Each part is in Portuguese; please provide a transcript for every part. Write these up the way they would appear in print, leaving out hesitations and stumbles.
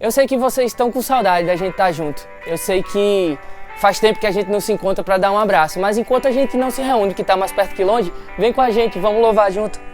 Eu sei que vocês estão com saudade da gente estar junto. Eu sei que faz tempo que a gente não se encontra para dar um abraço, mas enquanto a gente não se reúne, que está mais perto que longe, vem com a gente, vamos louvar junto.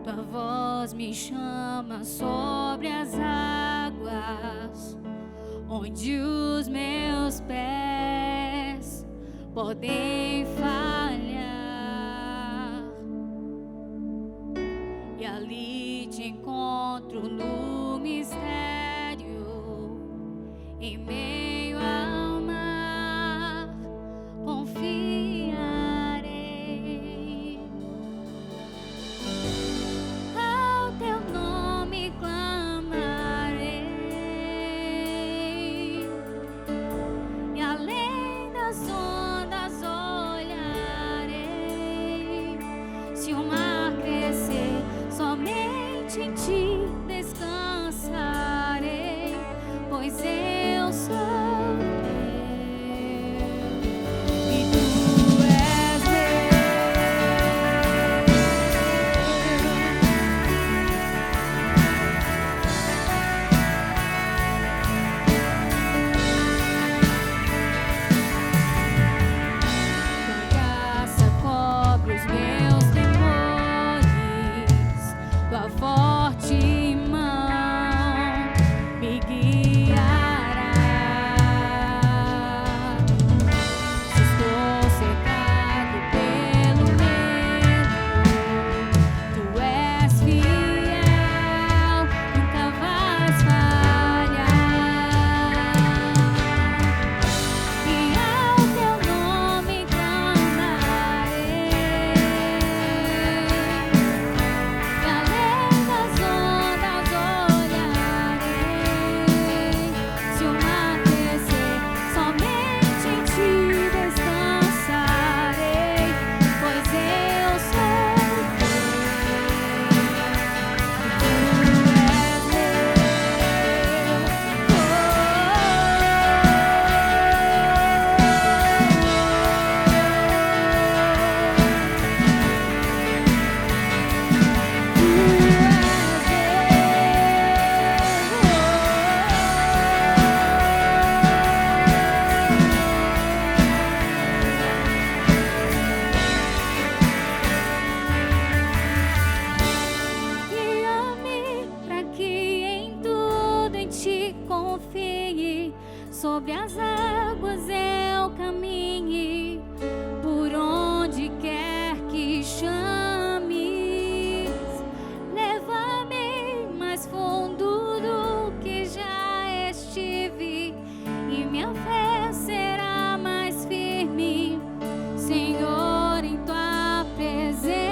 Tua voz me chama sobre as águas, onde os meus pés podem falhar, e ali te encontro no mistério, em meio ao mar, confiarei. Ao teu nome clamarei, e além das ondas olharei. Se o mar crescer, somente em ti descansarei, pois eu sou teu e tu és tua graça cobre os meus temores. sobre as águas eu caminhe, por onde quer que chames, leva-me mais fundo do que já estive, e minha fé será mais firme, Senhor, em tua presença.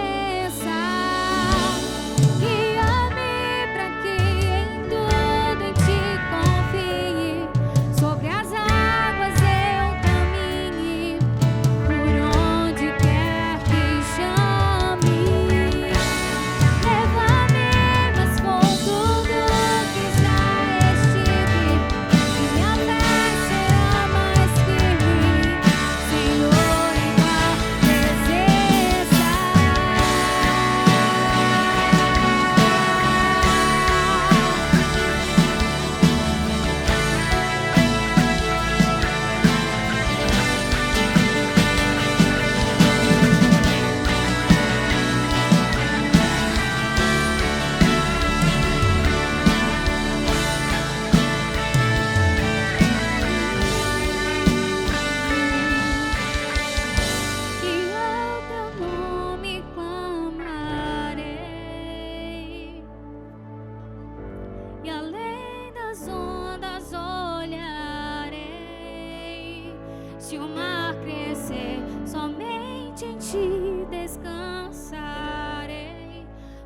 Se o mar crescer, somente em ti descansarei,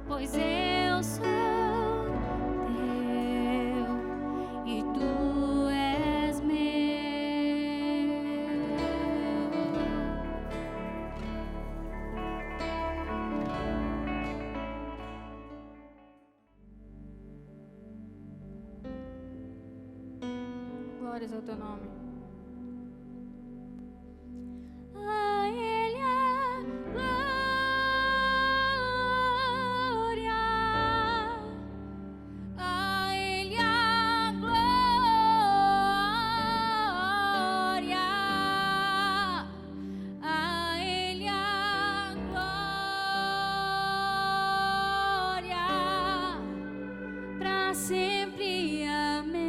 pois eu sou teu e tu és meu. Glórias ao teu nome. Sempre, amém.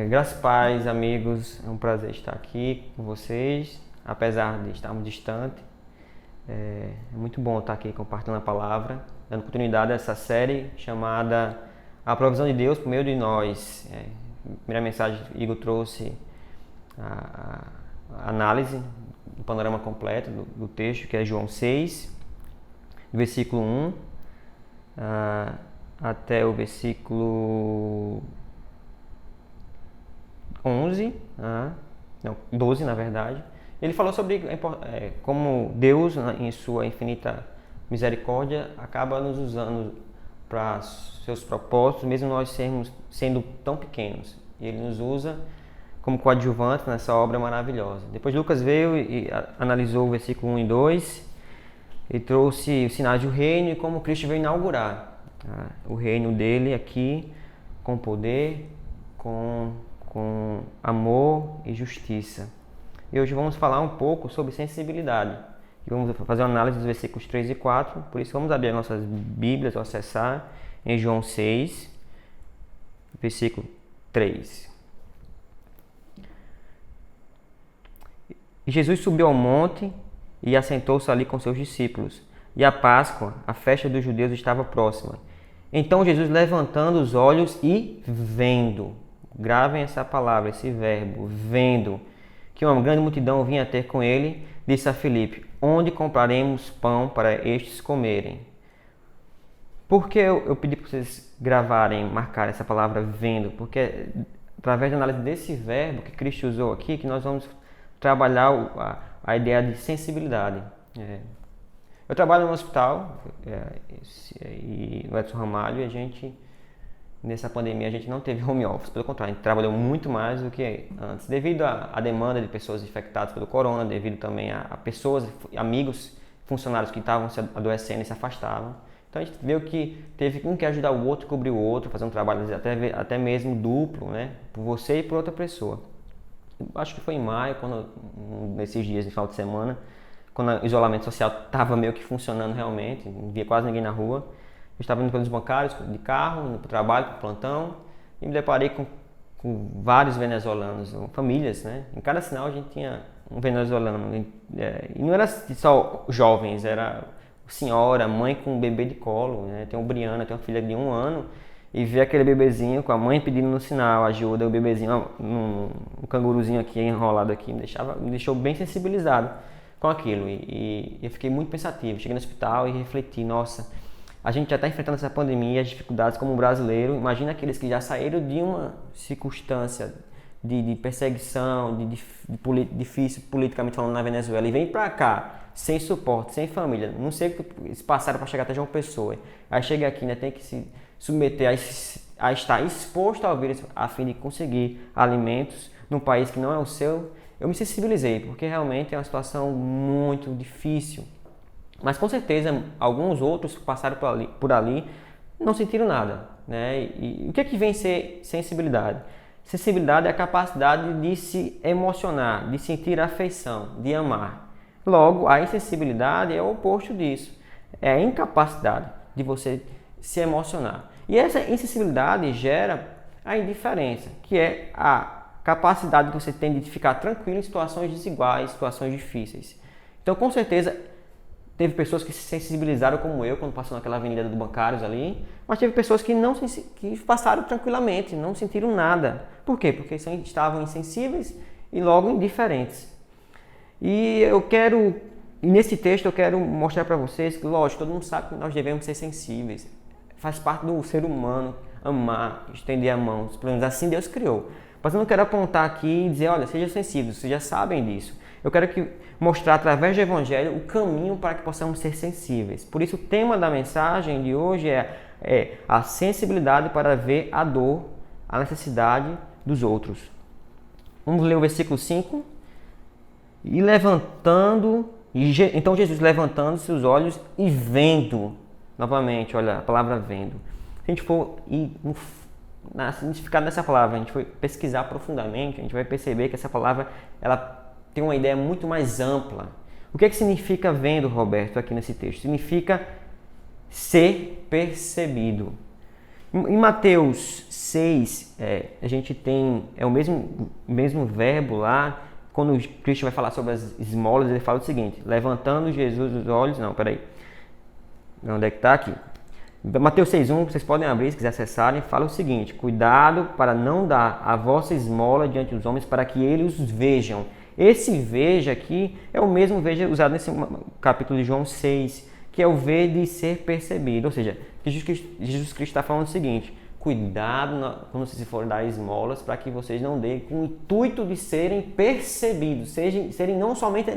Graças a paz, amigos, é um prazer estar aqui com vocês, apesar de estarmos distantes. É muito bom estar aqui compartilhando a palavra, dando continuidade a essa série chamada A Provisão de Deus por meio de nós. A primeira mensagem, Igor trouxe a análise do panorama completo do texto, que é João 6, versículo 1 até o versículo 12 na verdade. Ele falou sobre como Deus, em sua infinita misericórdia, acaba nos usando para seus propósitos, mesmo nós sendo tão pequenos. E Ele nos usa como coadjuvante nessa obra maravilhosa. Depois Lucas veio e analisou o versículo 1 e 2 e trouxe os sinais do reino e como Cristo veio inaugurar o reino dele aqui com poder, com amor e justiça. E hoje vamos falar um pouco sobre sensibilidade. E vamos fazer uma análise dos versículos 3 e 4. Por isso vamos abrir as nossas Bíblias ou acessar em João 6, versículo 3. E Jesus subiu ao monte e assentou-se ali com seus discípulos. E a Páscoa, a festa dos judeus, estava próxima. Então Jesus, levantando os olhos e vendo, gravem essa palavra, esse verbo, vendo, que uma grande multidão vinha ter com ele, disse a Filipe: onde compraremos pão para estes comerem? Por que eu pedi para vocês gravarem, marcarem essa palavra vendo? Porque através da análise desse verbo que Cristo usou aqui, que nós vamos trabalhar a ideia de sensibilidade. Eu trabalho no hospital, no Edson Ramalho, e nessa pandemia a gente não teve home office, pelo contrário, a gente trabalhou muito mais do que antes, devido à demanda de pessoas infectadas pelo corona, devido também a pessoas, amigos, funcionários que estavam se adoecendo e se afastavam. Então a gente viu que teve um que ajudar o outro, cobrir o outro, fazer um trabalho até mesmo duplo, né, por você e por outra pessoa. Acho que foi em maio, nesses dias de final de semana, quando o isolamento social estava meio que funcionando realmente, não via quase ninguém na rua. Eu estava indo pelos bancários de carro, indo para o trabalho, para o plantão, e me deparei com vários venezuelanos, famílias, né? Em cada sinal a gente tinha um venezuelano. E não era só jovens, era senhora, mãe com um bebê de colo, né? Tem uma Briana, tem uma filha de 1 ano, e ver aquele bebezinho com a mãe pedindo no sinal ajuda, o bebezinho, um canguruzinho aqui enrolado aqui, me deixou bem sensibilizado com aquilo. E eu fiquei muito pensativo. Cheguei no hospital e refleti: nossa, a gente já está enfrentando essa pandemia, as dificuldades como brasileiro. Imagina aqueles que já saíram de uma circunstância de perseguição, difícil politicamente falando na Venezuela, e vem para cá sem suporte, sem família. Não sei o que eles passaram para chegar até João Pessoa. Aí chega aqui, né, tem que se submeter a estar exposto ao vírus a fim de conseguir alimentos num país que não é o seu. Eu me sensibilizei, porque realmente é uma situação muito difícil. Mas com certeza alguns outros que passaram por ali não sentiram nada, né? E o que é que vem ser sensibilidade? Sensibilidade é a capacidade de se emocionar, de sentir afeição, de amar. Logo, a insensibilidade é o oposto disso. É a incapacidade de você se emocionar. E essa insensibilidade gera a indiferença, que é a capacidade que você tem de ficar tranquilo em situações desiguais, situações difíceis. Então, com certeza, teve pessoas que se sensibilizaram como eu, quando passou naquela avenida do Bancários ali, mas teve pessoas que que passaram tranquilamente, não sentiram nada. Por quê? Porque estavam insensíveis e logo indiferentes. E nesse texto eu quero mostrar para vocês que, lógico, todo mundo sabe que nós devemos ser sensíveis. Faz parte do ser humano amar, estender a mão, pelo menos assim Deus criou. Mas eu não quero apontar aqui e dizer: olha, seja sensível, vocês já sabem disso. Eu quero mostrar através do Evangelho o caminho para que possamos ser sensíveis. Por isso o tema da mensagem de hoje é a sensibilidade para ver a dor, a necessidade dos outros. Vamos ler o versículo 5. Então Jesus, levantando seus olhos e vendo, novamente, olha a palavra vendo. Se a gente for na significado dessa palavra, a gente for pesquisar profundamente, a gente vai perceber que essa palavra ela tem uma ideia muito mais ampla. O que é que significa vendo, Roberto, aqui nesse texto? Significa ser percebido. Em Mateus 6, a gente tem o mesmo verbo lá. Quando Cristo vai falar sobre as esmolas, ele fala o seguinte: levantando Jesus os olhos. Não, peraí. Onde é que está aqui? Mateus 6,1, vocês podem abrir se quiser acessarem. Fala o seguinte: cuidado para não dar a vossa esmola diante dos homens, para que eles os vejam. Esse veja aqui é o mesmo veja usado nesse capítulo de João 6, que é o ver de ser percebido. Ou seja, Jesus Cristo está falando o seguinte: cuidado quando vocês forem dar esmolas, para que vocês não deem com o intuito de serem percebidos, serem não somente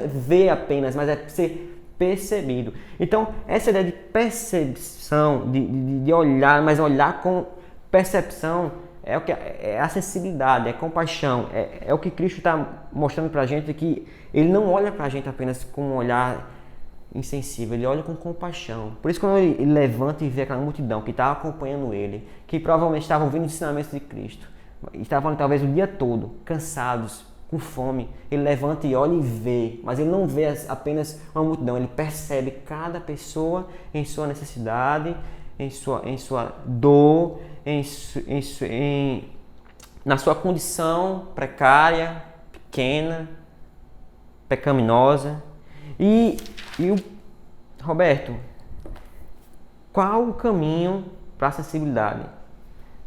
ver apenas, mas ser percebido. Então, essa ideia de percepção, de olhar, mas olhar com percepção, é a sensibilidade, é a compaixão, é o que Cristo está mostrando para a gente, que Ele não olha para a gente apenas com um olhar insensível, Ele olha com compaixão. Por isso, quando Ele levanta e vê aquela multidão que estava acompanhando Ele, que provavelmente estavam ouvindo os ensinamentos de Cristo, estavam talvez o dia todo, cansados, com fome, Ele levanta e olha e vê, mas Ele não vê apenas uma multidão, Ele percebe cada pessoa em sua necessidade, em sua dor, na sua condição precária, pequena, pecaminosa. Roberto, qual o caminho para a sensibilidade?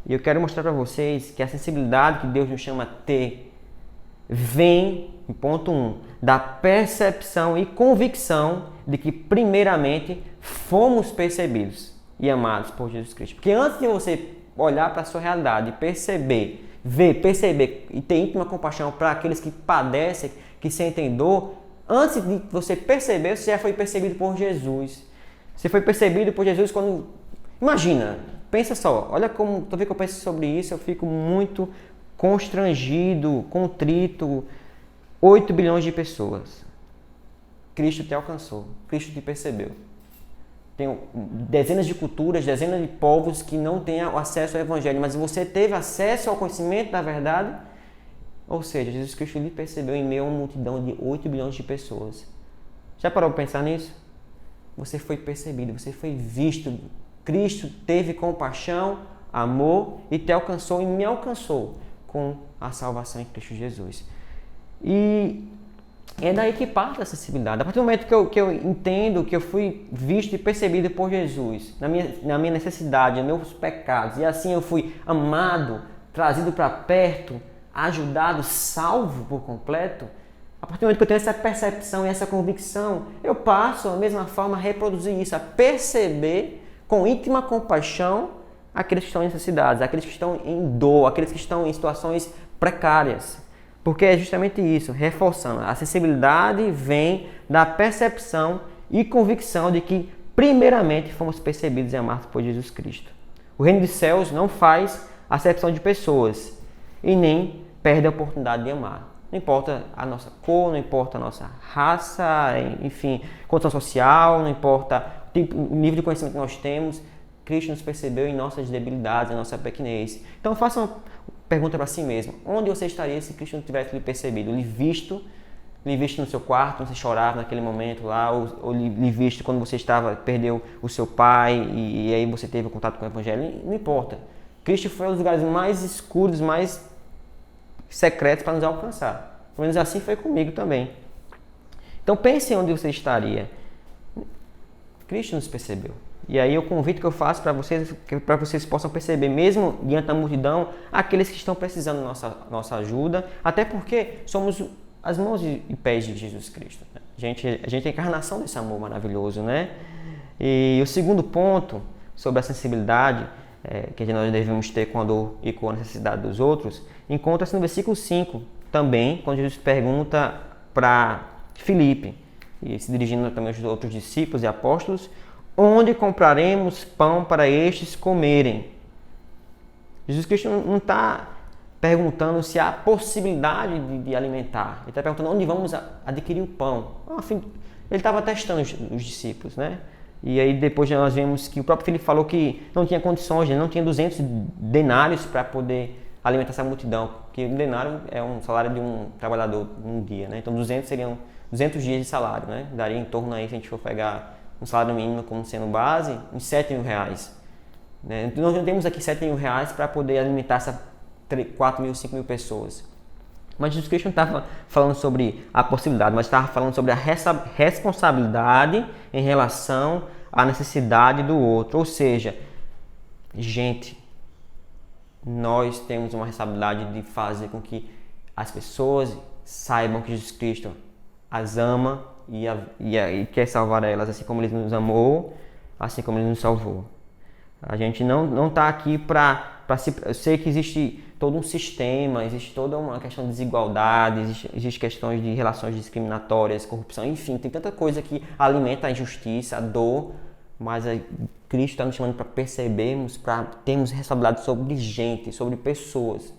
E eu quero mostrar para vocês que a sensibilidade que Deus nos chama a ter vem, em ponto 1, da percepção e convicção de que, primeiramente, fomos percebidos e amados por Jesus Cristo. Porque antes de você olhar para a sua realidade e perceber e ter íntima compaixão para aqueles que padecem, que sentem dor, antes de você perceber, você já foi percebido por Jesus. Você foi percebido por Jesus quando... Imagina, pensa só, olha como, toda vez que eu penso sobre isso, eu fico muito constrangido, contrito. 8 bilhões de pessoas. Cristo te alcançou, Cristo te percebeu. Tem dezenas de culturas, dezenas de povos que não têm acesso ao Evangelho, mas você teve acesso ao conhecimento da verdade. Ou seja, Jesus Cristo lhe percebeu em meio a uma multidão de 8 bilhões de pessoas. Já parou para pensar nisso? Você foi percebido, você foi visto. Cristo teve compaixão, amor e te alcançou e me alcançou com a salvação em Cristo Jesus. E é daí que parte a sensibilidade. A partir do momento que eu entendo que eu fui visto e percebido por Jesus, na minha necessidade, nos meus pecados, e assim eu fui amado, trazido para perto, ajudado, salvo por completo, a partir do momento que eu tenho essa percepção e essa convicção, eu passo, da mesma forma, a reproduzir isso, a perceber com íntima compaixão aqueles que estão em necessidades, aqueles que estão em dor, aqueles que estão em situações precárias. Porque é justamente isso, reforçando, a sensibilidade vem da percepção e convicção de que, primeiramente, fomos percebidos e amados por Jesus Cristo. O reino dos céus não faz acepção de pessoas e nem perde a oportunidade de amar. Não importa a nossa cor, não importa a nossa raça, enfim, condição social, não importa o nível de conhecimento que nós temos, Cristo nos percebeu em nossas debilidades, em nossa pequenez. Então faça uma pergunta para si mesmo: onde você estaria se Cristo não tivesse lhe percebido? Lhe visto no seu quarto, quando você chorava naquele momento lá, ou lhe visto quando você perdeu o seu pai e aí você teve contato com o Evangelho? Não importa. Cristo foi um dos lugares mais escuros, mais secretos para nos alcançar. Pelo menos assim foi comigo também. Então pense onde você estaria. Cristo nos percebeu. E aí o convite que eu faço para vocês possam perceber, mesmo diante da multidão, aqueles que estão precisando da nossa ajuda, até porque somos as mãos e pés de Jesus Cristo. Né? A gente é a encarnação desse amor maravilhoso, né? E o segundo ponto sobre a sensibilidade que nós devemos ter com a dor e com a necessidade dos outros, encontra-se no versículo 5 também, quando Jesus pergunta para Filipe, e se dirigindo também aos outros discípulos e apóstolos: onde compraremos pão para estes comerem? Jesus Cristo não está perguntando se há possibilidade de alimentar. Ele está perguntando onde vamos adquirir o pão. Ele estava testando os discípulos, né? E aí depois nós vemos que o próprio Filipe falou que não tinha condições, ele não tinha 200 denários para poder alimentar essa multidão. Porque um denário é um salário de um trabalhador um dia, né? Então 200 seriam 200 dias de salário, né? Daria em torno aí, se a gente for pegar um salário mínimo como sendo base, uns 7 mil reais. né? Nós não temos aqui 7 mil reais para poder alimentar essas 4 mil, 5 mil pessoas. Mas Jesus Cristo não estava falando sobre a possibilidade, mas estava falando sobre a responsabilidade em relação à necessidade do outro. Ou seja, gente, nós temos uma responsabilidade de fazer com que as pessoas saibam que Jesus Cristo as ama e quer salvar elas, assim como Ele nos amou, assim como Ele nos salvou. A gente não está aqui para se... Eu sei que existe todo um sistema, existe toda uma questão de desigualdade, existe questões de relações discriminatórias, corrupção, enfim, tem tanta coisa que alimenta a injustiça, a dor, mas Cristo está nos chamando para percebermos, para termos responsabilidade sobre gente, sobre pessoas.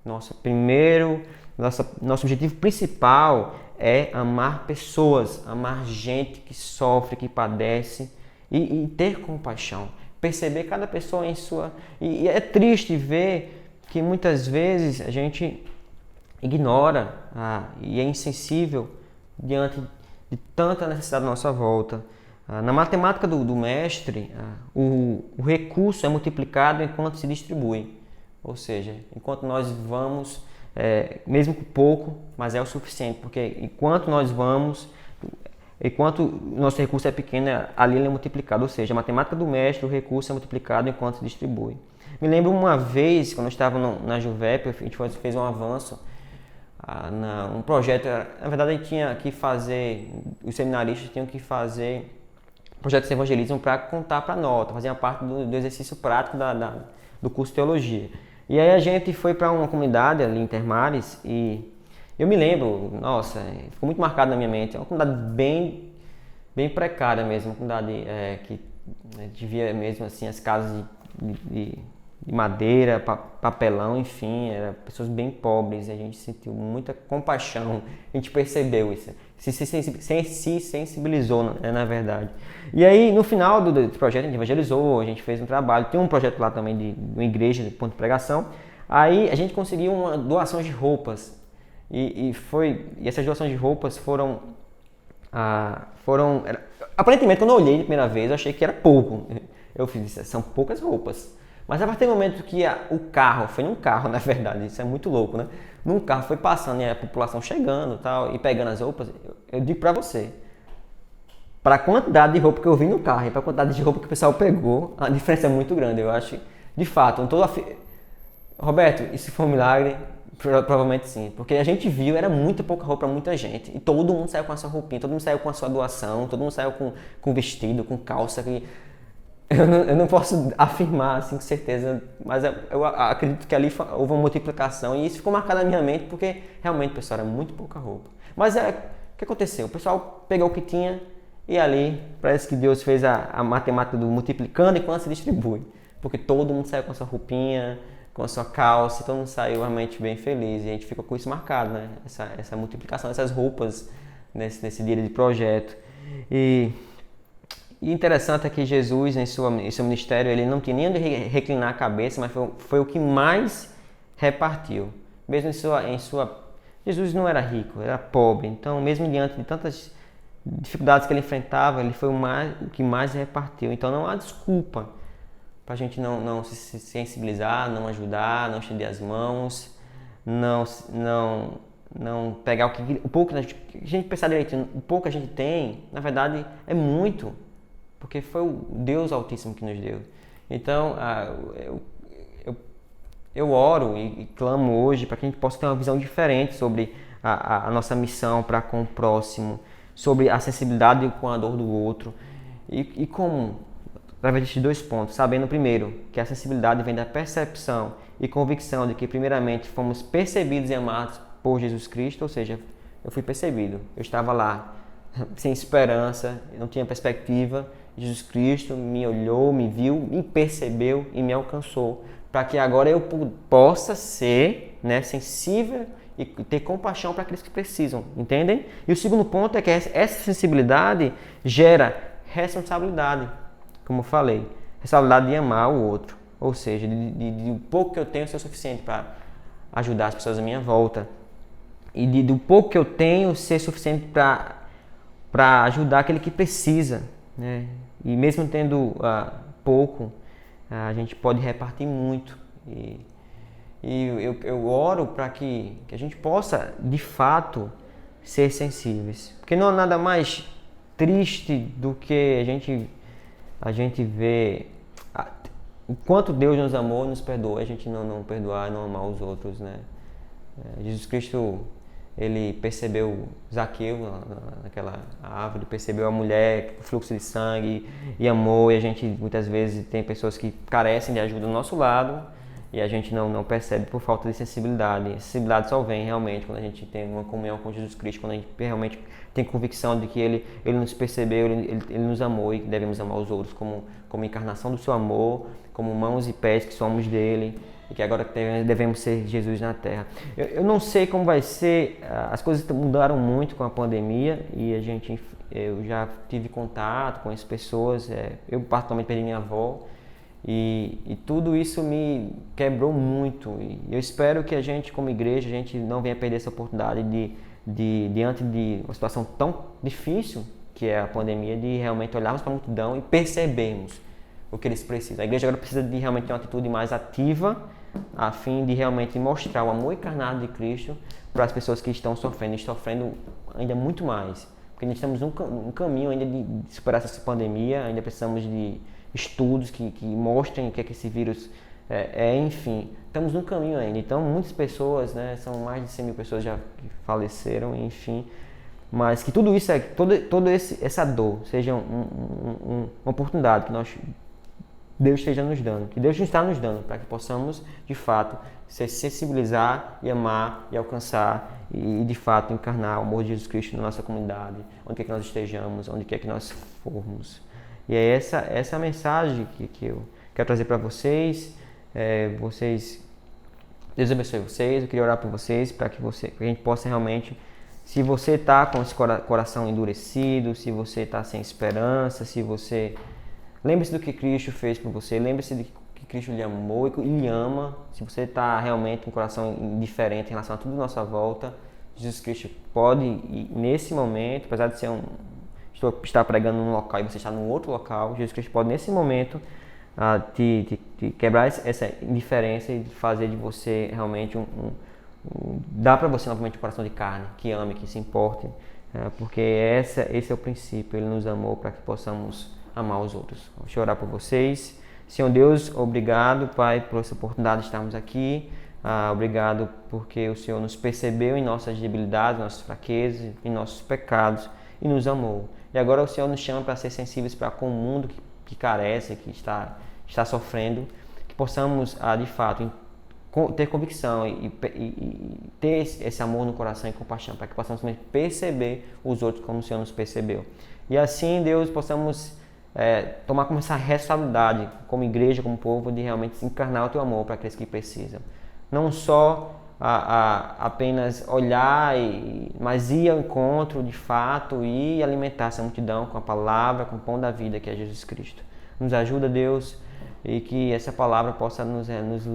Nosso objetivo principal é amar pessoas, amar gente que sofre, que padece e ter compaixão. Perceber cada pessoa em sua... E é triste ver que muitas vezes a gente ignora e é insensível diante de tanta necessidade à nossa volta. Na matemática do mestre, o recurso é multiplicado enquanto se distribui. Ou seja, enquanto nós vamos, mesmo com pouco, mas é o suficiente, porque enquanto o nosso recurso é pequeno, ali ele é multiplicado. Ou seja, a matemática do mestre, o recurso é multiplicado enquanto se distribui. Me lembro uma vez, quando eu estava na Juvep, a gente fez um avanço, um projeto, na verdade a gente tinha que fazer, os seminaristas tinham que fazer projetos de evangelismo para contar para a nota, fazia parte do exercício prático do curso de teologia. E aí a gente foi para uma comunidade ali em Termares e eu me lembro, nossa, ficou muito marcado na minha mente, é uma comunidade bem precária mesmo, uma comunidade que devia mesmo assim as casas de madeira, papelão, enfim, eram pessoas bem pobres e a gente sentiu muita compaixão, a gente percebeu isso, se sensibilizou, na verdade. E aí, no final do projeto, a gente evangelizou, a gente fez um trabalho, tem um projeto lá também de uma igreja, de ponto de pregação, aí a gente conseguiu uma doação de roupas e essas doações de roupas foram aparentemente, quando eu olhei de primeira vez, eu achei que era pouco, eu fiz isso, são poucas roupas. Mas a partir do momento que o carro, foi num carro na verdade, isso é muito louco, né? Num carro foi passando e a população chegando tal, e pegando as roupas, eu digo pra você, para a quantidade de roupa que eu vi no carro e para a quantidade de roupa que o pessoal pegou, a diferença é muito grande, eu acho. De fato, Roberto, isso foi um milagre? Provavelmente sim, porque a gente viu, era muito pouca roupa para muita gente, e todo mundo saiu com a sua roupinha, todo mundo saiu com a sua doação, todo mundo saiu com vestido, com calça, eu não posso afirmar assim com certeza, mas eu acredito que ali houve uma multiplicação e isso ficou marcado na minha mente porque realmente, pessoal, era muito pouca roupa. Mas o que aconteceu? O pessoal pegou o que tinha e ali parece que Deus fez a matemática do multiplicando enquanto se distribui. Porque todo mundo saiu com a sua roupinha, com a sua calça, todo mundo saiu realmente bem feliz e a gente ficou com isso marcado, né? Essa multiplicação dessas roupas nesse dia de projeto. E interessante é que Jesus, em seu ministério, ele não tinha nem onde reclinar a cabeça, mas foi o que mais repartiu. Mesmo Jesus não era rico, era pobre. Então, mesmo diante de tantas dificuldades que ele enfrentava, ele foi o que mais repartiu. Então, não há desculpa para a gente não se sensibilizar, não ajudar, não estender as mãos, não pegar o pouco que a gente pensar direitinho, o pouco que a gente tem, na verdade, é muito. Porque foi o Deus Altíssimo que nos deu. Então, eu oro e clamo hoje para que a gente possa ter uma visão diferente sobre a nossa missão para com o próximo, sobre a sensibilidade com a dor do outro. E como, através destes 2 pontos, sabendo primeiro que a sensibilidade vem da percepção e convicção de que primeiramente fomos percebidos e amados por Jesus Cristo, ou seja, eu fui percebido, eu estava lá sem esperança, não tinha perspectiva. Jesus Cristo me olhou, me viu, me percebeu e me alcançou, para que agora eu possa ser, sensível e ter compaixão para aqueles que precisam, entendem? E o segundo ponto é que essa sensibilidade gera responsabilidade, como eu falei, responsabilidade de amar o outro, ou seja, de o pouco que eu tenho ser o suficiente para ajudar as pessoas à minha volta, e do pouco que eu tenho ser suficiente para ajudar aquele que precisa, né? E mesmo tendo pouco, a gente pode repartir muito. E eu oro para que a gente possa, de fato, ser sensíveis. Porque não há nada mais triste do que a gente ver o quanto Deus nos amou e nos perdoou, a gente não perdoar e não amar os outros, né? Jesus Cristo, ele percebeu Zaqueu naquela árvore, percebeu a mulher, o fluxo de sangue e amou. E a gente muitas vezes tem pessoas que carecem de ajuda do nosso lado e a gente não percebe por falta de sensibilidade. A sensibilidade só vem realmente quando a gente tem uma comunhão com Jesus Cristo, quando a gente realmente tem convicção de que Ele nos percebeu, Ele nos amou e que devemos amar os outros como encarnação do seu amor, como mãos e pés que somos dele e que agora devemos ser Jesus na Terra. Eu não sei como vai ser, as coisas mudaram muito com a pandemia e eu já tive contato com as pessoas, eu particularmente perdi minha avó, e tudo isso me quebrou muito. E eu espero que a gente, como igreja, a gente não venha perder essa oportunidade diante de uma situação tão difícil que é a pandemia, de realmente olharmos para a multidão e percebermos o que eles precisam. A igreja agora precisa de realmente ter uma atitude mais ativa, a fim de realmente mostrar o amor encarnado de Cristo para as pessoas que estão sofrendo, e sofrendo ainda muito mais. Porque nós estamos num caminho ainda de superar essa pandemia, ainda precisamos de estudos que mostrem o que é que esse vírus enfim, estamos num caminho ainda. Então, muitas pessoas, né, são mais de 100 mil pessoas já que faleceram, enfim, mas que tudo isso, essa dor seja uma oportunidade que Deus esteja nos dando, que Deus está nos dando, para que possamos, de fato, se sensibilizar e amar e alcançar e, de fato, encarnar o amor de Jesus Cristo na nossa comunidade, onde quer que nós estejamos, onde quer que nós formos. E é essa a mensagem que eu quero trazer para vocês. Deus abençoe vocês. Eu queria orar por vocês para que a gente possa realmente, se você está com esse coração endurecido, se você está sem esperança, lembre-se do que Cristo fez por você, lembre-se de que Cristo lhe amou e lhe ama. Se você está realmente com o coração indiferente em relação a tudo à nossa volta, Jesus Cristo pode, nesse momento, apesar de estar pregando num local e você está num outro local, Jesus Cristo pode, nesse momento, te quebrar essa indiferença e fazer de você realmente dar para você novamente um coração de carne, que ame, que se importe, porque esse é o princípio. Ele nos amou para que possamos amar os outros. Deixa eu orar por vocês. Senhor Deus, obrigado, Pai, por essa oportunidade de estarmos aqui. Obrigado porque o Senhor nos percebeu em nossas debilidades, nossas fraquezas, em nossos pecados e nos amou. E agora o Senhor nos chama para ser sensíveis para com o mundo que carece, que está sofrendo, que possamos, de fato, ter convicção e ter esse amor no coração e compaixão, para que possamos perceber os outros como o Senhor nos percebeu. E assim, Deus, possamos tomar como essa responsabilidade, como igreja, como povo, de realmente encarnar o Teu amor para aqueles que precisam. Não só apenas olhar, mas ir ao encontro de fato e alimentar essa multidão com a palavra, com o pão da vida, que é Jesus Cristo. Nos ajuda, Deus, e que essa palavra possa nos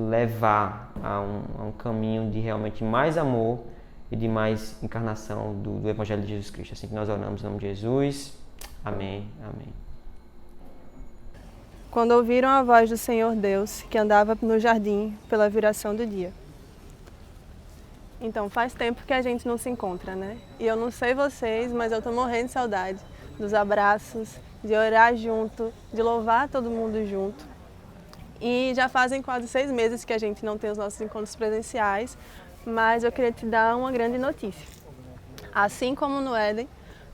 levar a um caminho de realmente mais amor e de mais encarnação do Evangelho de Jesus Cristo. Assim que nós oramos em nome de Jesus. Amém. Amém. Quando ouviram a voz do Senhor Deus, que andava no jardim pela viração do dia. Então, faz tempo que a gente não se encontra, né? E eu não sei vocês, mas eu tô morrendo de saudade dos abraços, de orar junto, de louvar todo mundo junto. E já fazem quase 6 meses que a gente não tem os nossos encontros presenciais, mas eu queria te dar uma grande notícia. Assim como no Éden,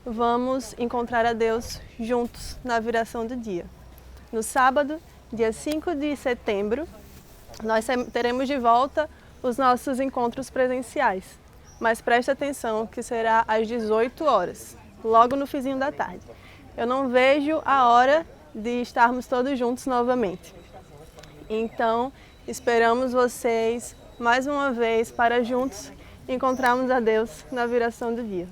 vamos encontrar a Deus juntos na viração do dia. No sábado, dia 5 de setembro, nós teremos de volta os nossos encontros presenciais. Mas preste atenção que será às 18 horas, logo no finzinho da tarde. Eu não vejo a hora de estarmos todos juntos novamente. Então, esperamos vocês mais uma vez para juntos encontrarmos a Deus na viração do dia.